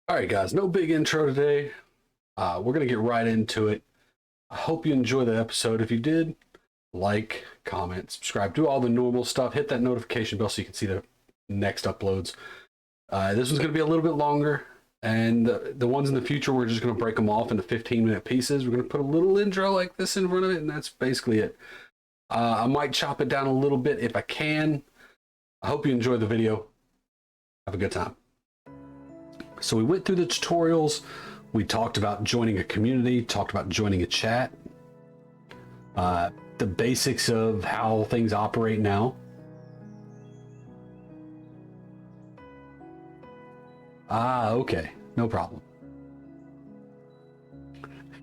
All right, guys, no big intro today. We're going to get right into it. I hope you enjoy the episode. If you did, like, comment, subscribe, do all the normal stuff. Hit that notification bell so you can see the next uploads. This one's going to be a little bit longer, and the ones in the future, we're just going to break them off into 15-minute pieces. We're going to put a little intro like this in front of it, and that's basically it. I might chop it down a little bit if I can. I hope you enjoy the video. Have a good time. So we went through the tutorials, we talked about joining a community, talked about joining a chat, the basics of how things operate now. Okay, no problem.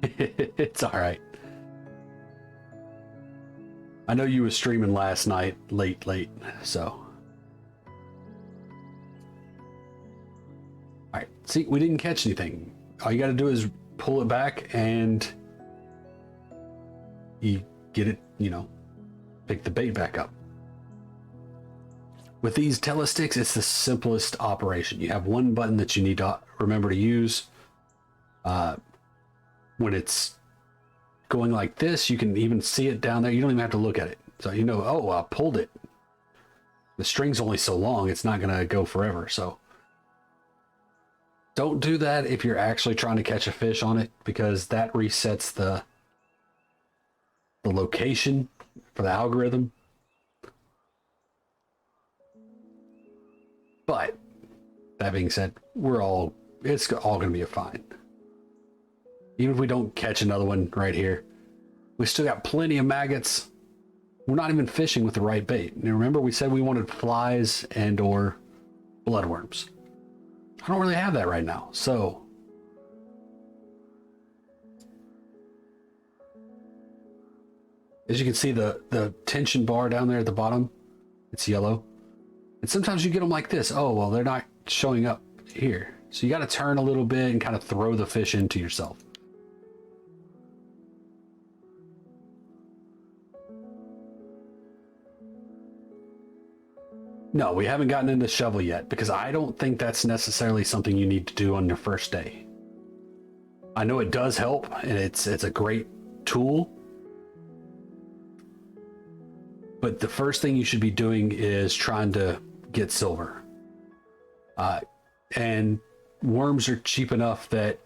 It's all right. I know you were streaming last night, late, so. All right, see, we didn't catch anything. All you got to do is pull it back and you get it, pick the bait back up. With these telesticks, it's the simplest operation. You have one button that you need to remember to use. When it's going like this, you can even see it down there. You don't even have to look at it. So oh, I pulled it. The string's only so long, it's not going to go forever, so. Don't do that if you're actually trying to catch a fish on it, because that resets the location for the algorithm. But that being said, it's all going to be fine. Even if we don't catch another one right here, we still got plenty of maggots. We're not even fishing with the right bait. Now remember, we said we wanted flies and or bloodworms. I don't really have that right now, so as you can see, the tension bar down there at the bottom, it's yellow. And sometimes you get them like this. Oh, well, they're not showing up here. So you got to turn a little bit and kind of throw the fish into yourself. No, we haven't gotten into shovel yet, because I don't think that's necessarily something you need to do on your first day. I know it does help, and it's a great tool. But the first thing you should be doing is trying to get silver. And worms are cheap enough that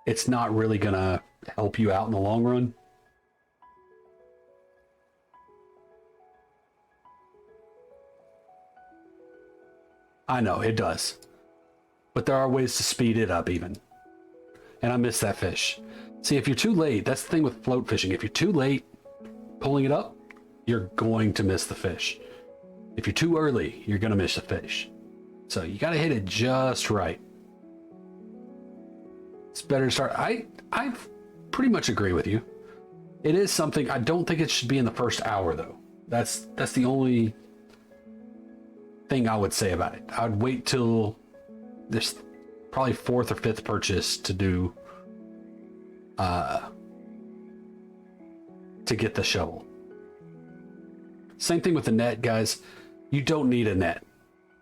it's not really going to help you out in the long run. I know, it does. But there are ways to speed it up even. And I missed that fish. See, if you're too late, that's the thing with float fishing. If you're too late pulling it up, you're going to miss the fish. If you're too early, you're going to miss the fish. So you got to hit it just right. It's better to start. I pretty much agree with you. It is something, I don't think it should be in the first hour though. That's the only thing I would say about it. I would wait till this probably fourth or fifth purchase to do to get the shovel. Same thing with the net, guys. You don't need a net.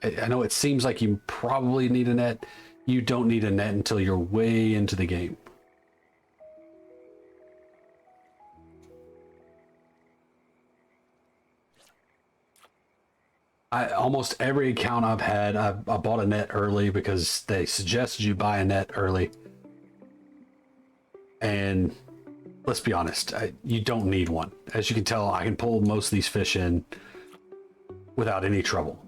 I know it seems like you probably need a net. You don't need a net until you're way into the game. Almost every account I've had, I bought a net early because they suggested you buy a net early. And let's be honest, you don't need one. As you can tell, I can pull most of these fish in without any trouble.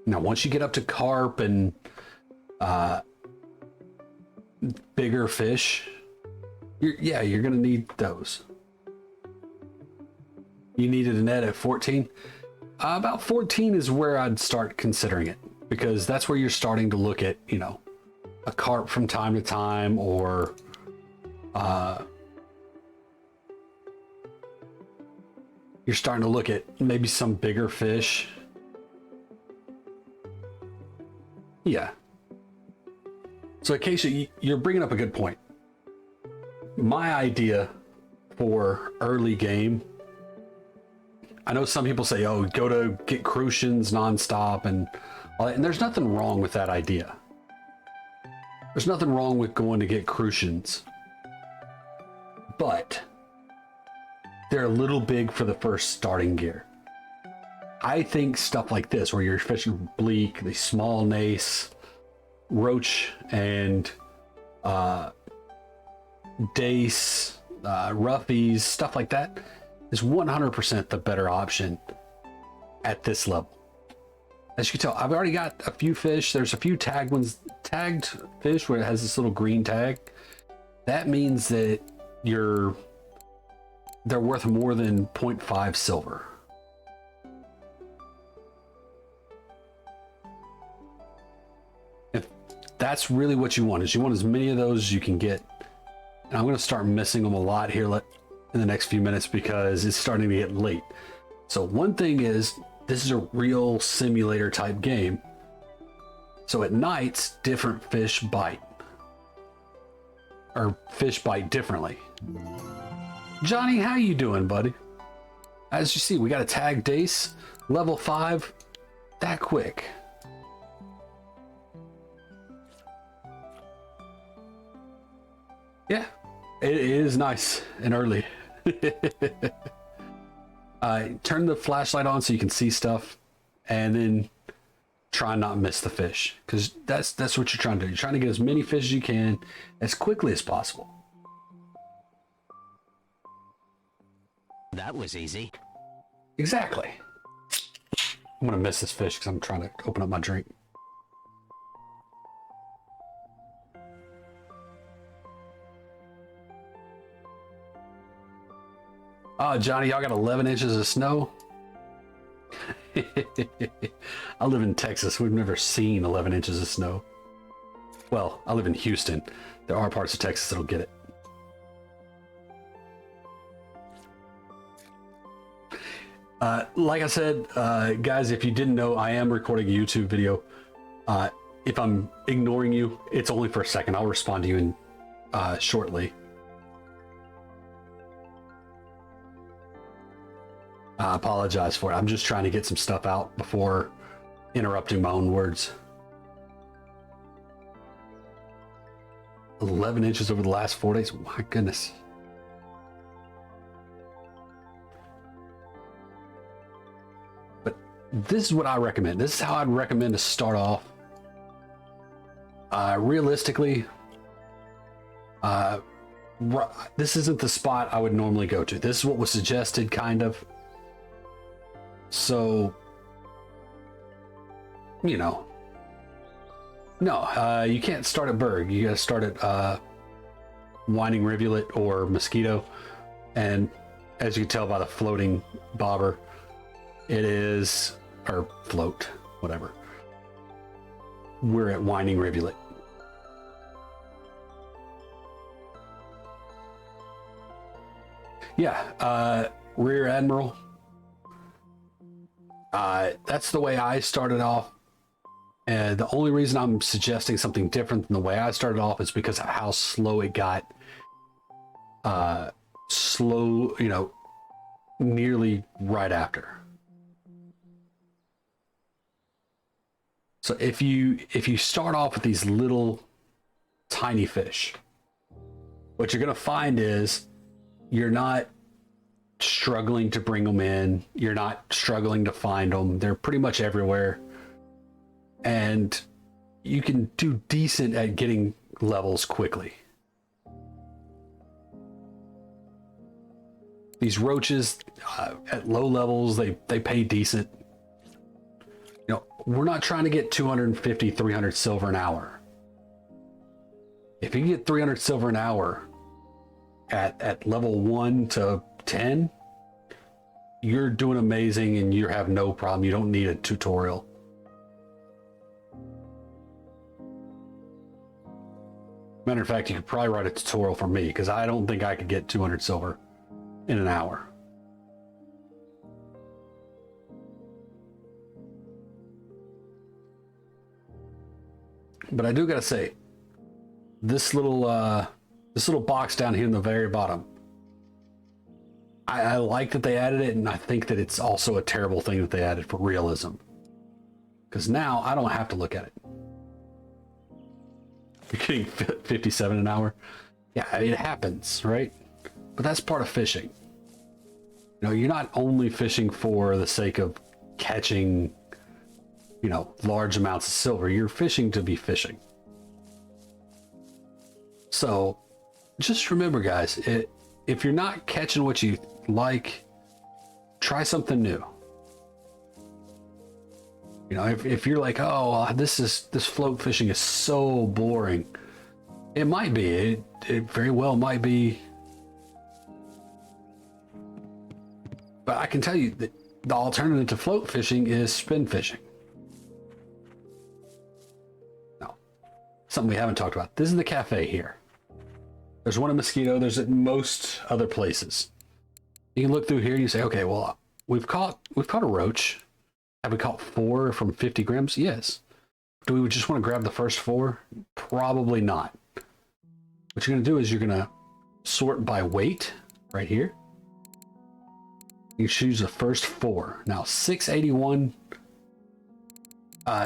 Now, once you get up to carp and bigger fish, you're going to need those. You needed a net at 14. About 14 is where I'd start considering it, because that's where you're starting to look at, a carp from time to time, or you're starting to look at maybe some bigger fish. Yeah. So Acacia, you're bringing up a good point. My idea for early game, I know some people say, oh, go to get crucians nonstop and all that, and there's nothing wrong with that idea. There's nothing wrong with going to get crucians, but they're a little big for the first starting gear. I think stuff like this, where you're fishing bleak, the small nace, roach, and dace, roughies, stuff like that, is 100% the better option at this level. As you can tell, I've already got a few fish. There's a few tagged fish where it has this little green tag. That means that they're worth more than 0.5 silver. If that's really what you want, is you want as many of those as you can get. And I'm going to start missing them a lot here in the next few minutes because it's starting to get late. So one thing is, this is a real simulator type game. So at nights, different fish bite. Or fish bite differently. Johnny, how you doing, buddy? As you see, we got a tag dace, level 5, that quick. Yeah, it is nice and early. Turn the flashlight on so you can see stuff, and then try not miss the fish, because that's what you're trying to do. You're trying to get as many fish as you can as quickly as possible. That was easy. Exactly. I'm gonna miss this fish because I'm trying to open up my drink. Oh, Johnny, y'all got 11 inches of snow? I live in Texas. We've never seen 11 inches of snow. Well, I live in Houston. There are parts of Texas that'll get it. Like I said, guys, if you didn't know, I am recording a YouTube video. If I'm ignoring you, it's only for a second. I'll respond to you shortly. I apologize for it. I'm just trying to get some stuff out before interrupting my own words. 11 inches over the last 4 days. My goodness. But this is what I recommend. This is how I'd recommend to start off. Realistically, this isn't the spot I would normally go to. This is what was suggested, kind of. So, you know, no, you can't start at Berg. You gotta start at Winding Rivulet or Mosquito. And as you can tell by the floating bobber, it is, or float, whatever. We're at Winding Rivulet. Yeah, Rear Admiral. That's the way I started off, and the only reason I'm suggesting something different than the way I started off is because of how slow it got. Slow, you know, nearly right after. So if you start off with these little tiny fish, what you're gonna find is you're not struggling to bring them in. You're not struggling to find them. They're pretty much everywhere. And you can do decent at getting levels quickly. These roaches at low levels, they pay decent. You know, we're not trying to get 250, 300 silver an hour. If you get 300 silver an hour at level 1 to 10, you're doing amazing and you have no problem. You don't need a tutorial. Matter of fact, you could probably write a tutorial for me, because I don't think I could get 200 silver in an hour. But I do gotta say, this little box down here in the very bottom, I like that they added it, and I think that it's also a terrible thing that they added for realism, because now I don't have to look at it. You're getting 57 an hour. Yeah, it happens, right? But that's part of fishing. You know, you're not only fishing for the sake of catching, you know, large amounts of silver. You're fishing to be fishing. So just remember, guys, if you're not catching what you like, try something new. You know, if you're like, oh, this float fishing is so boring, it might be. It very well might be. But I can tell you that the alternative to float fishing is spin fishing. No, something we haven't talked about. This is the cafe here. There's one in Mosquito. There's at most other places. You can look through here and you say, okay, well, we've caught a roach. Have we caught 4 from 50 grams? Yes. Do we just want to grab the first 4? Probably not. What you're going to do is you're going to sort by weight right here. You choose the first 4. Now, 681.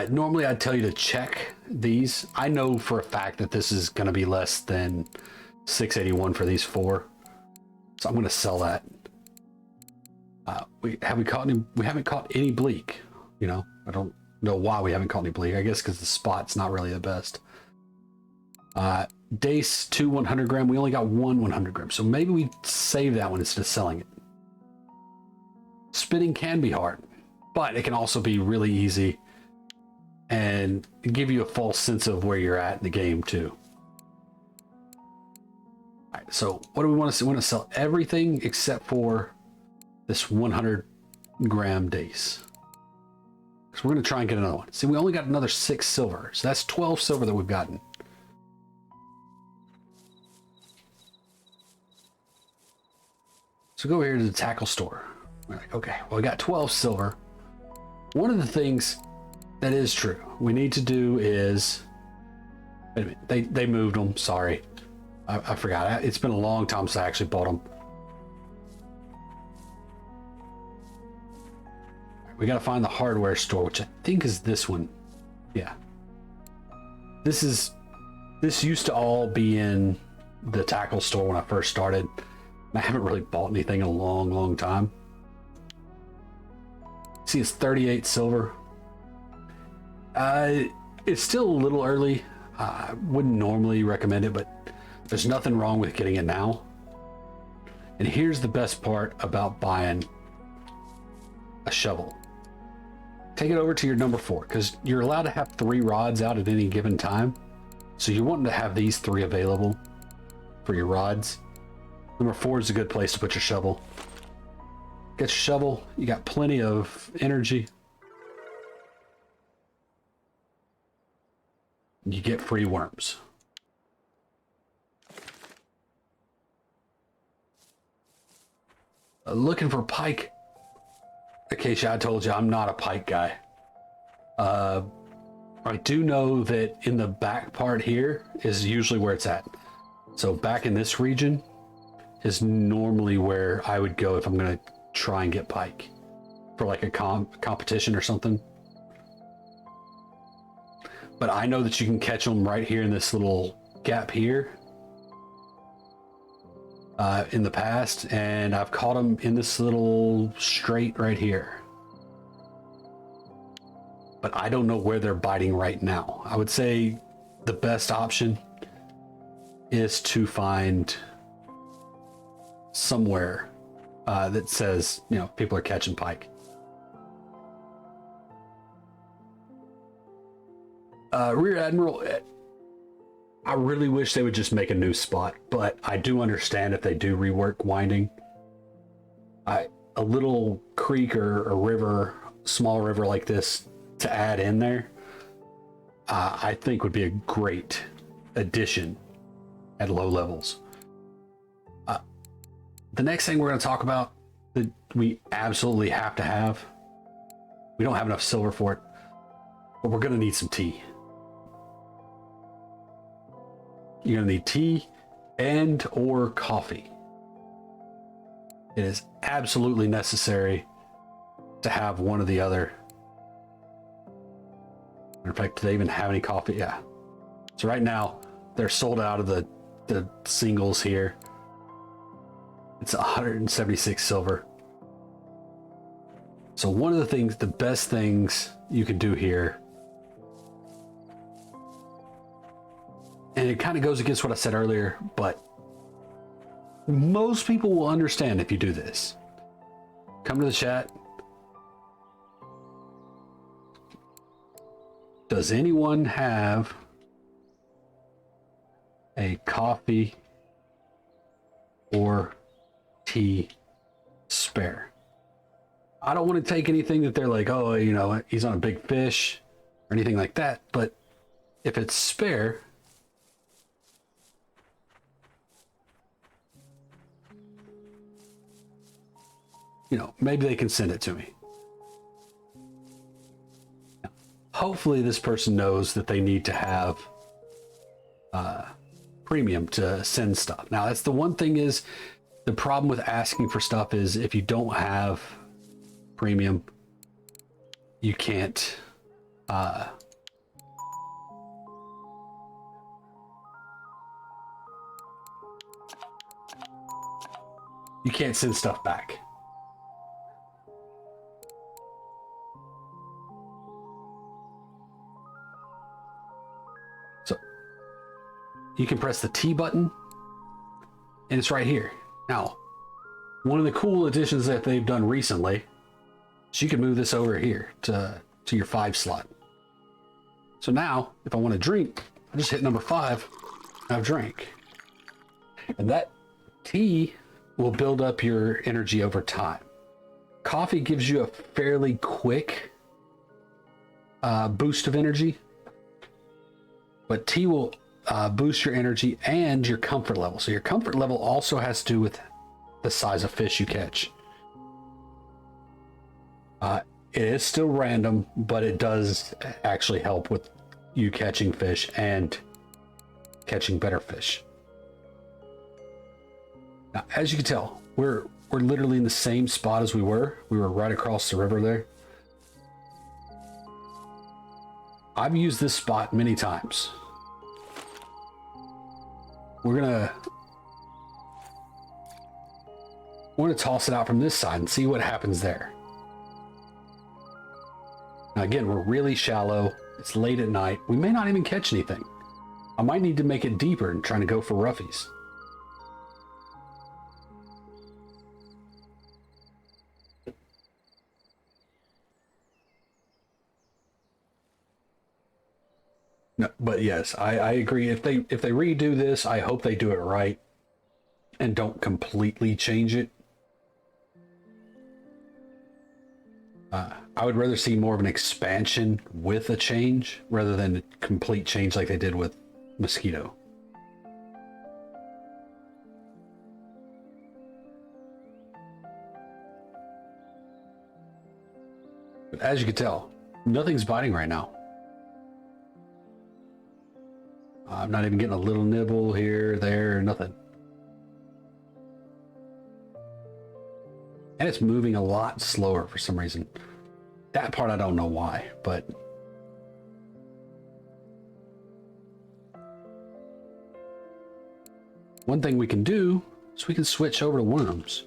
Normally, I'd tell you to check these. I know for a fact that this is going to be less than 681 for these 4. So I'm going to sell that. We haven't caught any bleak. You know, I don't know why we haven't caught any bleak. I guess because the spot's not really the best. Dace 2 100 gram. We only got 1 100 gram. So maybe we save that one instead of selling it. Spinning can be hard, but it can also be really easy and give you a false sense of where you're at in the game too. All right, so what do we want to see? We want to sell everything except for this 100 gram dace. So we're going to try and get another one. See, we only got another 6 silver. So that's 12 silver that we've gotten. So go here to the tackle store. We're like, okay, well, we got 12 silver. One of the things that is true we need to do is, wait a minute, they moved them. Sorry. I forgot. It's been a long time since I actually bought them. We got to find the hardware store, which I think is this one. Yeah. This used to all be in the tackle store when I first started. I haven't really bought anything in a long, long time. See, it's 38 silver. It's still a little early. I wouldn't normally recommend it, but there's nothing wrong with getting it now. And here's the best part about buying a shovel. Take it over to your number 4, because you're allowed to have 3 rods out at any given time. So you're wanting to have these 3 available for your rods. Number 4 is a good place to put your shovel. Get your shovel. You got plenty of energy. You get free worms. Looking for pike. Acacia, I told you I'm not a pike guy. I do know that in the back part here is usually where it's at. So back in this region is normally where I would go if I'm going to try and get pike for like a competition or something. But I know that you can catch them right here in this little gap here in the past, and I've caught them in this little strait right here. But I don't know where they're biting right now. I would say the best option is to find somewhere that says, you know, people are catching pike. Rear Admiral, I really wish they would just make a new spot, but I do understand if they do rework winding. A little creek or a river, small river like this to add in there, I think would be a great addition at low levels. The next thing we're going to talk about that we absolutely have to have, we don't have enough silver for it, but we're going to need some tea. You're going to need tea and or coffee. It is absolutely necessary to have one or the other. In fact, do they even have any coffee? Yeah. So right now, they're sold out of the singles here. It's 176 silver. So one of the best things you can do here, and it kind of goes against what I said earlier, but most people will understand if you do this. Come to the chat. Does anyone have a coffee or tea spare? I don't want to take anything that they're like, oh, you know, he's on a big fish or anything like that. But if it's spare, you know, maybe they can send it to me. Hopefully this person knows that they need to have premium to send stuff. Now, that's the one thing is the problem with asking for stuff is if you don't have premium, you can't send stuff back. So you can press the T button and it's right here. Now, one of the cool additions that they've done recently, so you can move this over here to your 5 slot. So now, if I want to drink, I just hit number 5, and I've drank. And that tea will build up your energy over time. Coffee gives you a fairly quick boost of energy, but tea will boost your energy and your comfort level. So your comfort level also has to do with the size of fish you catch. It is still random, but it does actually help with you catching fish and catching better fish. Now, as you can tell, we're literally in the same spot as we were. We were right across the river there. I've used this spot many times. We're gonna toss it out from this side and see what happens there. Now again, we're really shallow. It's late at night. We may not even catch anything. I might need to make it deeper and trying to go for roughies. No, but yes, I agree. If they redo this, I hope they do it right and don't completely change it. I would rather see more of an expansion with a change rather than a complete change like they did with Mosquito. But as you can tell, nothing's biting right now. I'm not even getting a little nibble here, there, nothing. And it's moving a lot slower for some reason. That part I don't know why, but one thing we can do is we can switch over to worms.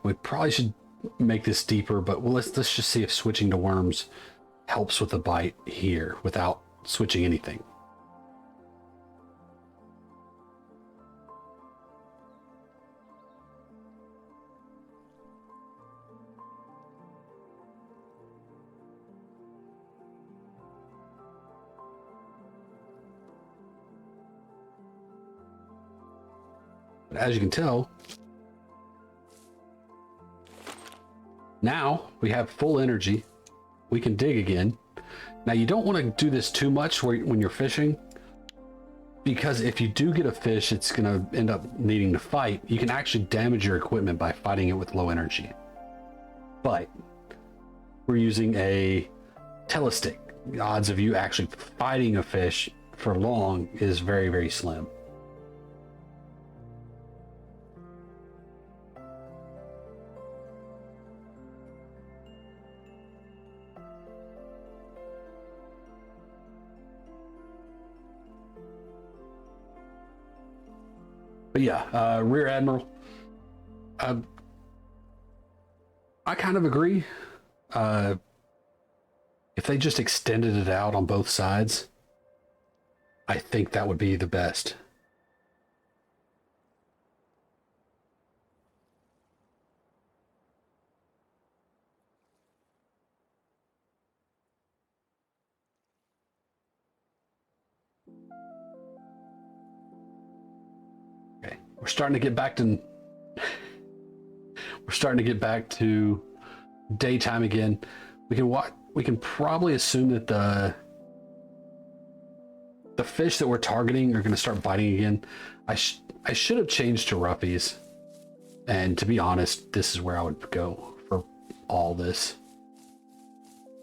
We probably should make this deeper, but let's just see if switching to worms helps with the bite here without switching anything. But as you can tell, now we have full energy. We can dig again. Now you don't want to do this too much when you're fishing, because if you do get a fish, it's going to end up needing to fight. You can actually damage your equipment by fighting it with low energy. But we're using a telestick. The odds of you actually fighting a fish for long is very, very slim. But yeah, Rear Admiral. I kind of agree. If they just extended it out on both sides, I think that would be the best. Okay, we're starting to get back to daytime again. We can probably assume that the fish that we're targeting are going to start biting again. I should have changed to roughies, and to be honest, this is where I would go for all this.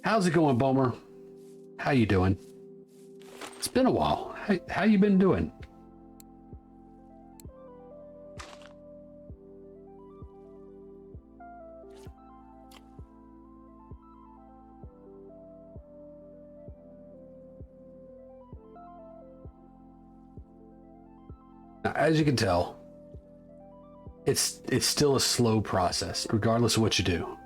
How's it going, Bomer? How you doing? It's been a while. How you been doing? Now, as you can tell, it's still a slow process, regardless of what you do.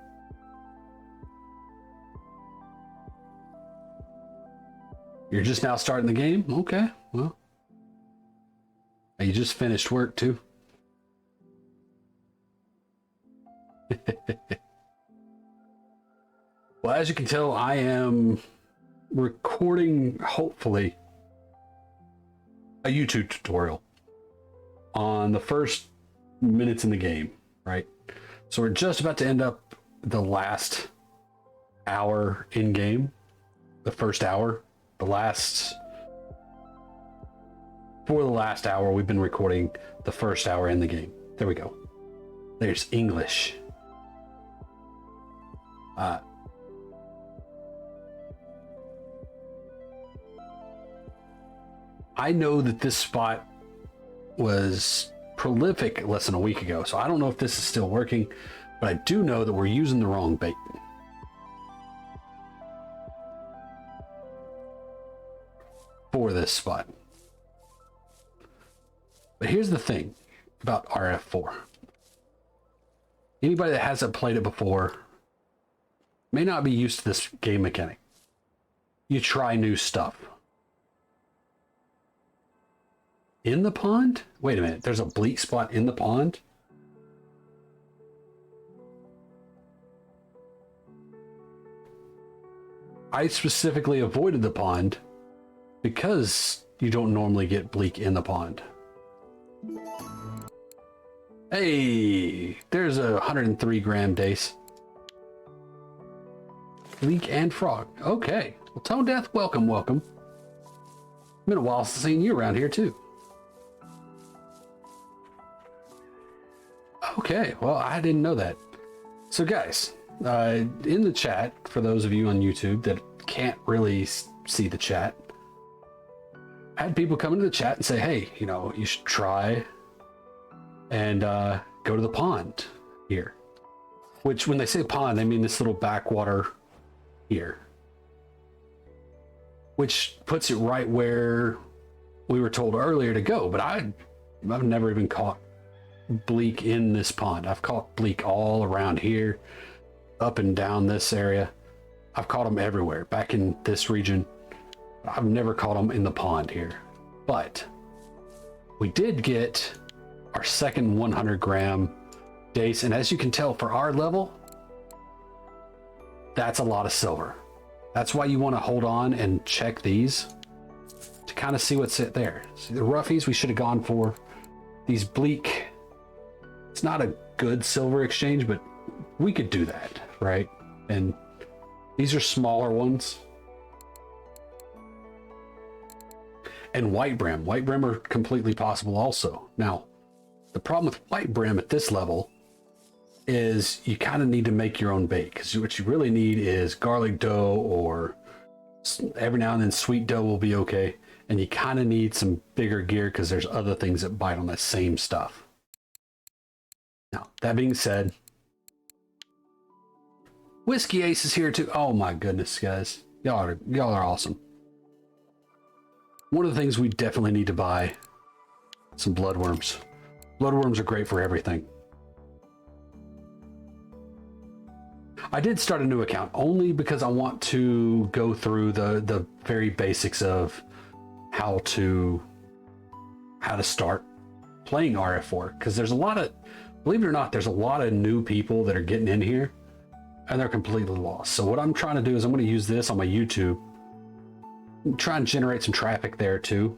You're just now starting the game? Okay, well. You just finished work, too? Well, as you can tell, I am recording, hopefully, a YouTube tutorial on the first minutes in the game, right? So we're just about to end up the last hour in game, the first hour, for the last hour we've been recording the first hour in the game. There we go. There's English. I know that this spot was prolific less than a week ago, so I don't know if this is still working, but I do know that we're using the wrong bait. For this spot. But here's the thing about RF4. Anybody that hasn't played it before may not be used to this game mechanic. You try new stuff. In the pond? Wait a minute, there's a bleak spot in the pond? I specifically avoided the pond because you don't normally get bleak in the pond. Hey, there's a 103 gram dace. Bleak and frog. Okay. Well, Tone Death, welcome, welcome. Been a while since seeing you around here too. Okay, well, I didn't know that. So guys, in the chat, for those of you on YouTube that can't really see the chat, I had people come into the chat and say, hey, you know, you should try and go to the pond here. Which, when they say pond, they mean this little backwater here. Which puts it right where we were told earlier to go. But I've never even caught bleak in this pond. I've caught bleak all around here, up and down this area. I've caught them everywhere, back in this region. I've never caught them in the pond here. But we did get our second 100 gram dace, and as you can tell, for our level, that's a lot of silver. That's why you want to hold on and check these to kind of see what's there. See, the roughies we should have gone for. These bleak, it's not a good silver exchange, but we could do that, right? And these are smaller ones. And white brim. White brim are completely possible also. Now, the problem with white brim at this level is you kind of need to make your own bait, because what you really need is garlic dough, or every now and then sweet dough will be okay. And you kind of need some bigger gear because there's other things that bite on that same stuff. Now, that being said, Whiskey Ace is here too. Oh my goodness, guys. Y'all are awesome. One of the things we definitely need to buy, some bloodworms. Bloodworms are great for everything. I did start a new account only because I want to go through the very basics of how to start playing RF4, because there's a lot of, believe it or not, there's a lot of new people that are getting in here and they're completely lost. So what I'm trying to do is I'm going to use this on my YouTube and try and generate some traffic there too.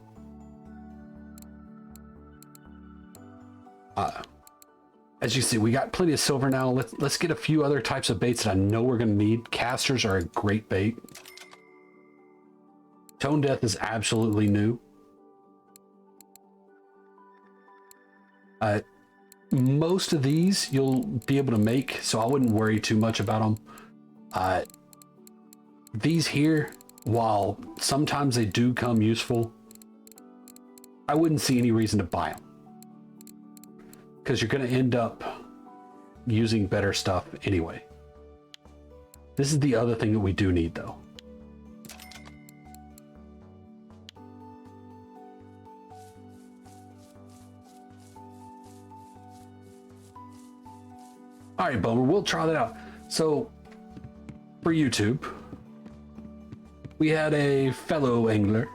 As you see, we got plenty of silver now. Let's get a few other types of baits that I know we're going to need. Casters are a great bait. Tone Death is absolutely new. Most of these you'll be able to make, so I wouldn't worry too much about them. These here, while sometimes they do come useful, I wouldn't see any reason to buy them, because you're going to end up using better stuff anyway. This is the other thing that we do need, though. All right, Bummer, we'll try that out. So, for YouTube, we had a fellow angler,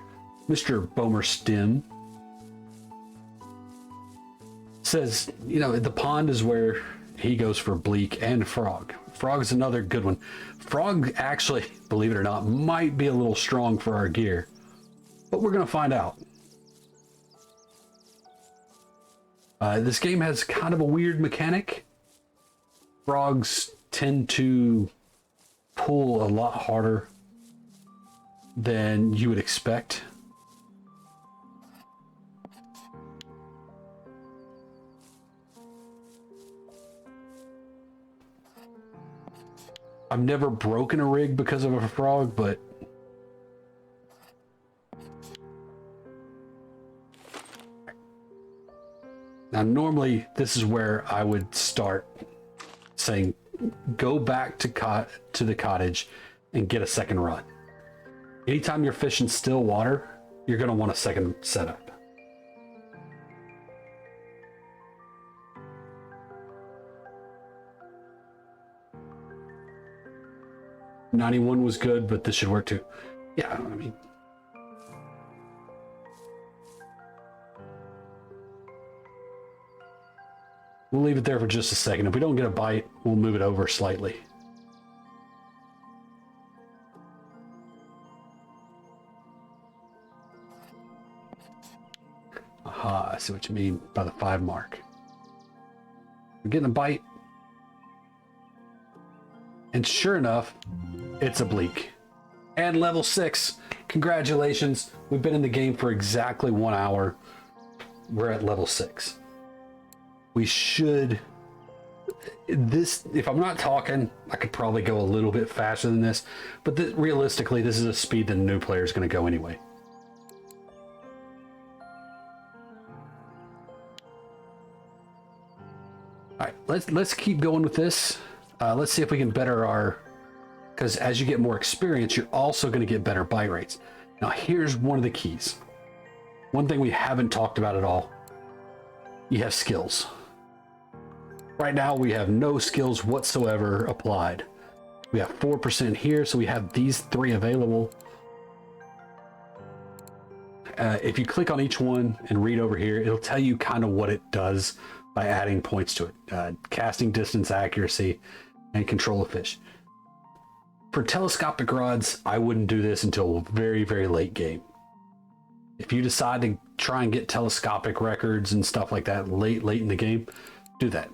Mr. Bomer Stim, says, you know, the pond is where he goes for bleak and frog. Frog is another good one. Frog actually, believe it or not, might be a little strong for our gear, but we're going to find out. This game has kind of a weird mechanic. Frogs tend to pull a lot harder than you would expect. I've never broken a rig because of a frog, but now normally this is where I would start saying go back to the cottage and get a second run. Anytime you're fishing still water, you're going to want a second setup. $91 was good, but this should work too. Yeah, I mean, we'll leave it there for just a second. If we don't get a bite, we'll move it over slightly. Aha, I see what you mean by the 5 mark. We're getting a bite. And sure enough, it's a bleak. And level 6. Congratulations. We've been in the game for exactly 1 hour. We're at level 6. We should... This, if I'm not talking, I could probably go a little bit faster than this. But realistically, this is a speed that a new player is going to go anyway. All right, let's keep going with this. Let's see if we can better our... Because as you get more experience, you're also going to get better bite rates. Now, here's one of the keys. One thing we haven't talked about at all. You have skills. Right now, we have no skills whatsoever applied. We have 4% here, so we have these 3 available. If you click on each one and read over here, it'll tell you kind of what it does by adding points to it. Casting distance, accuracy, and control of fish. For telescopic rods, I wouldn't do this until very, very late game. If you decide to try and get telescopic records and stuff like that late in the game, do that.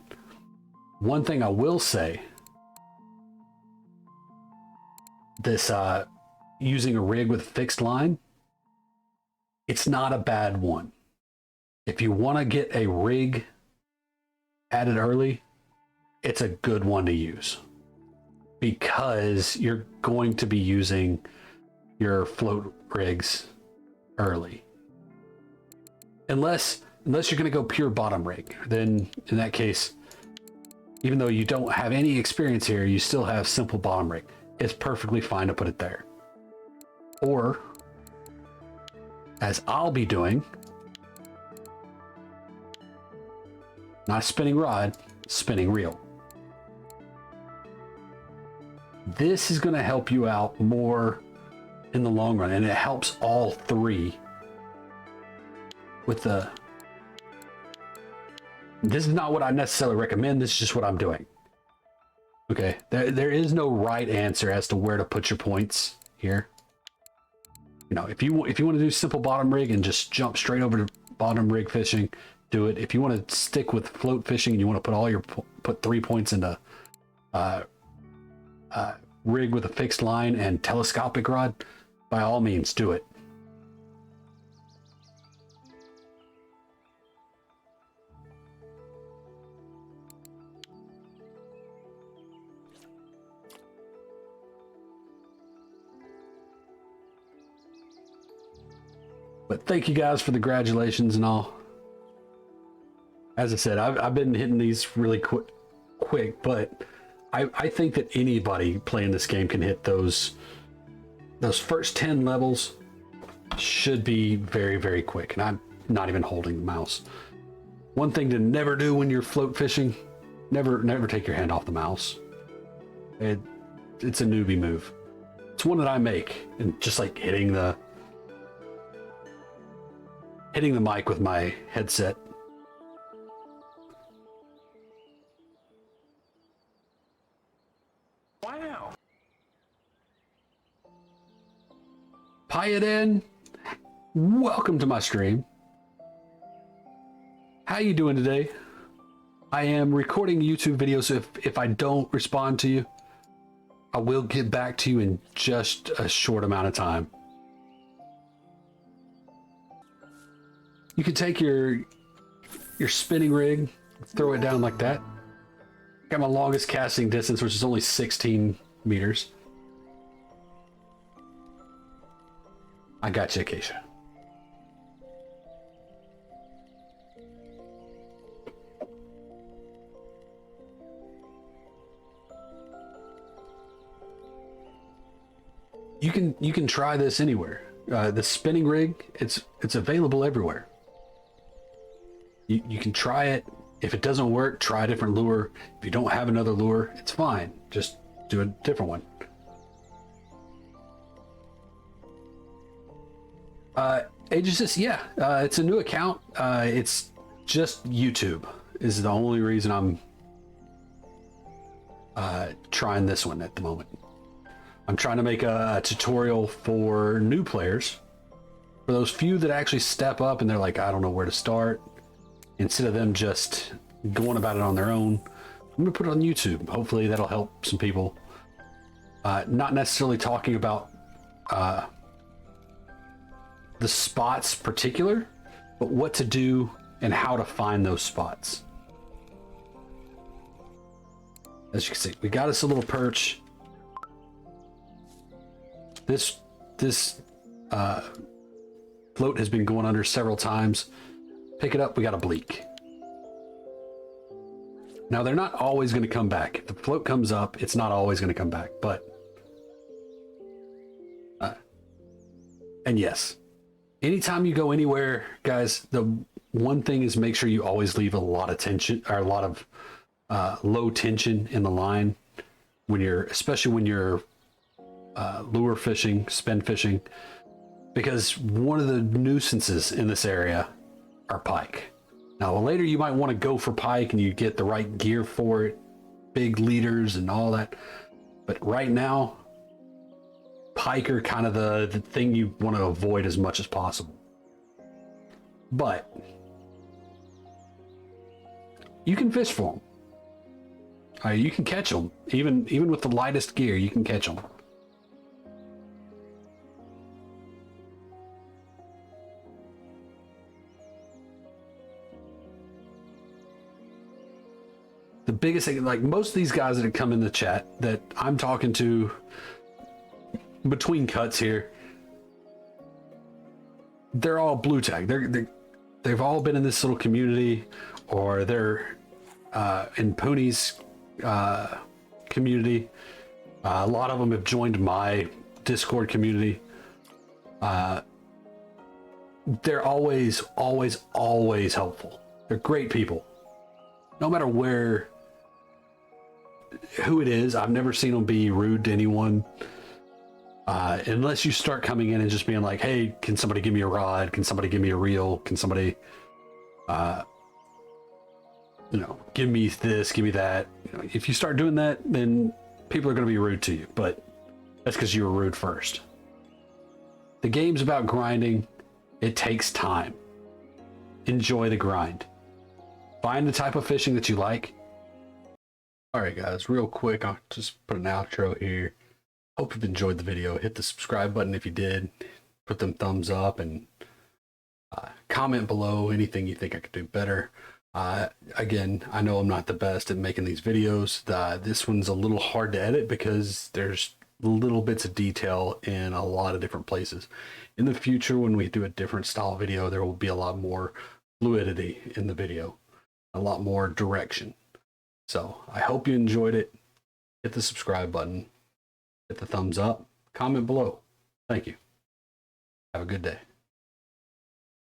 One thing I will say, this using a rig with a fixed line, it's not a bad one. If you want to get a rig added early, it's a good one to use, because you're going to be using your float rigs early. Unless you're going to go pure bottom rig, then in that case, even though you don't have any experience here, you still have simple bottom rig. It's perfectly fine to put it there. Or, as I'll be doing, Not a spinning rod, spinning reel. This is going to help you out more in the long run, and it helps all three with the... This is not what I necessarily recommend. This is just what I'm doing. Okay, there is no right answer as to where to put your points here. You know, if you want to do simple bottom rig and just jump straight over to bottom rig fishing, do it. If you want to stick with float fishing and you want to put all your put 3 points into rig with a fixed line and telescopic rod, by all means do it. But thank you guys for the congratulations and all. As I said, I've been hitting these really quick, but I think that anybody playing this game can hit those first 10 levels should be very, very quick. And I'm not even holding the mouse. One thing to never do when you're float fishing, never take your hand off the mouse. It's a newbie move. It's one that I make, and just like hitting the mic with my headset. Wow. Pie it in. Welcome to my stream. How you doing today? I am recording YouTube videos, so if I don't respond to you, I will get back to you in just a short amount of time. You can take your spinning rig, throw it down like that. Got my longest casting distance, which is only 16 meters. I got you, Acacia. You can try this anywhere. The spinning rig, it's available everywhere. You can try it. If it doesn't work, try a different lure. If you don't have another lure, it's fine. Just do a different one. Aegis, yeah, it's a new account. It's just YouTube is the only reason I'm trying this one at the moment. I'm trying to make a tutorial for new players. For those few that actually step up and they're like, I don't know where to start. Instead of them just going about it on their own, I'm gonna put it on YouTube. Hopefully that'll help some people. Not necessarily talking about the spots particular, but what to do and how to find those spots. As you can see, we got us a little perch. This float has been going under several times. Pick it up, we got a bleak. Now they're not always going to come back. If the float comes up, it's not always going to come back, but and yes, anytime you go anywhere, guys, the one thing is make sure you always leave a lot of tension or a lot of low tension in the line when you're, especially when you're lure fishing, spin fishing, because one of the nuisances in this area are pike. Now later you might want to go for pike and you get the right gear for it, big leaders and all that, but right now pike are kind of the thing you want to avoid as much as possible. But you can fish for them. You can catch them even with the lightest gear. You can catch them. The biggest thing, like most of these guys that have come in the chat that I'm talking to between cuts here, they're all blue tag. They've all been in this little community, or they're in Pony's community. A lot of them have joined my Discord community. They're always helpful. They're great people. no matter who it is, I've never seen them be rude to anyone. Unless you start coming in and just being like, hey, can somebody give me a rod? Can somebody give me a reel? Can somebody, give me this, give me that. If you start doing that, then people are going to be rude to you, but that's because you were rude first. The game's about grinding. It takes time. Enjoy the grind. Find the type of fishing that you like. All right, guys, real quick, I'll just put an outro here. Hope you've enjoyed the video. Hit the subscribe button if you did. Put them thumbs up and comment below anything you think I could do better. Again, I know I'm not the best at making these videos. This one's a little hard to edit because there's little bits of detail in a lot of different places. In the future, when we do a different style video, there will be a lot more fluidity in the video, a lot more direction. So I hope you enjoyed it. Hit the subscribe button, hit the thumbs up, comment below. Thank you. Have a good day.